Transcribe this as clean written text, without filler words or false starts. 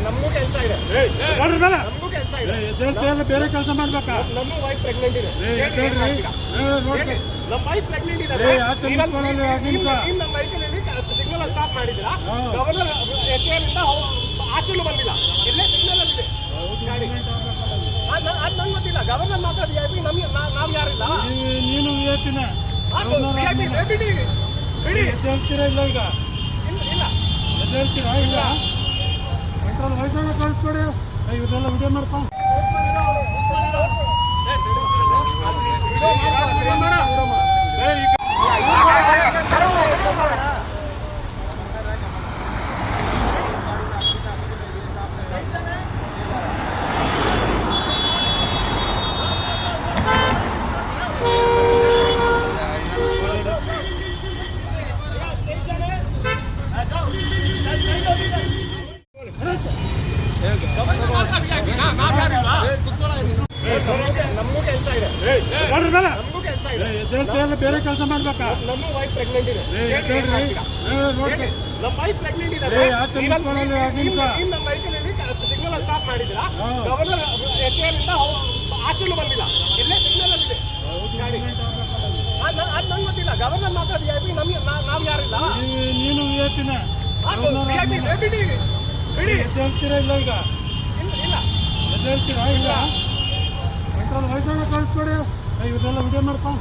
ನಮಗೂ ಕೆಲಸ ಇದೆ, ಬೇರೆ ಕೆಲಸ ಮಾಡ್ಬೇಕಾ? ನಮ್ಮ ವೈಫ್ ಪ್ರೆಗ್ನೆಂಟ್ ಇದೆ, ನಮ್ಮ ವೈಫ್ ಪ್ರೆಗ್ನೆಂಟ್ ಇದೆ. ನಮ್ಮ ವೈಫಲ್ಲಿ ಸಿಗ್ನಲ್ ಸ್ಟಾಪ್ ಮಾಡಿದ್ದೀರಾ? ಗವರ್ನರ್ ಎಚ್ಎನಿಂದ ಆಚೆನೂ ಬಂದಿಲ್ಲ, ಎಲ್ಲೇ ಸಿಗ್ನಲ್ ಇದೆ ಗಾಡಿ. ಅದು ನಂಗೆ ಗೊತ್ತಿಲ್ಲ, ಗವರ್ನರ್ ಮಾತಾಡಿ ನಮ್ಗೆ ನಾವು ಯಾರಿಲ್ಲ. ನೀನು ಬಿಡಿ ಬಿಡಿ, ಹೇಳ್ತೀರಾ ಇಲ್ಲ? ಈಗ ಇಲ್ಲ ಹೇಳ್ತೀರಾ ಇಲ್ಲ? ಕಂಟ್ರೋಲ್ ವಯಸ್ಸಾಗ ಕಳಿಸ್ಕೊಡಿ, ಇವನ್ನೆಲ್ಲ ವಿಡಿಯೋ ಮಾಡ್ಕೊಂಡು ನಮಗೂ ಕೆಲಸ ಇದೆ, ಬೇರೆ ಕೆಲಸ ಮಾಡ್ಬೇಕಾ? ನಮ್ಮ ವೈಫ್ ಪ್ರೆಗ್ನೆಂಟ್ ಇದೆ, ನಮ್ಮ ವೈಫ್ ಪ್ರೆಗ್ನೆಂಟ್ ಇದೆ. ನಮ್ಮ ವೈಫಲ್ಲಿ ಸಿಗ್ನಲ್ ಸ್ಟಾಪ್ ಮಾಡಿದ್ದೀರಾ? ಗವರ್ನರ್ ಎಚ್ಎನಿಂದ ಆಚೆನೂ ಬಂದಿಲ್ಲ, ಎಲ್ಲೇ ಸಿಗ್ನಲ್ ಇದೆ ಗಾಡಿ. ಅದು ನಂಗೆ ಗೊತ್ತಿಲ್ಲ, ಗವರ್ನರ್ ಮಾತಾಡಿ ನಮ್ಗೆ ನಾವು ಯಾರಿಲ್ಲ. ನೀನು ಬಿಡಿ ಬಿಡಿ, ಹೇಳ್ತೀರಾ ಇಲ್ಲ? ಈಗ ಇಲ್ಲ ಹೇಳ್ತೀರಾ ಇಲ್ಲ? ಕಂಟ್ರೋಲ್ ವಯಸ್ಸಾಗ ಕಳಿಸ್ಕೊಡಿ, ಇವನ್ನೆಲ್ಲ ವಿಡಿಯೋ ಮಾಡ್ಕೊಂಡು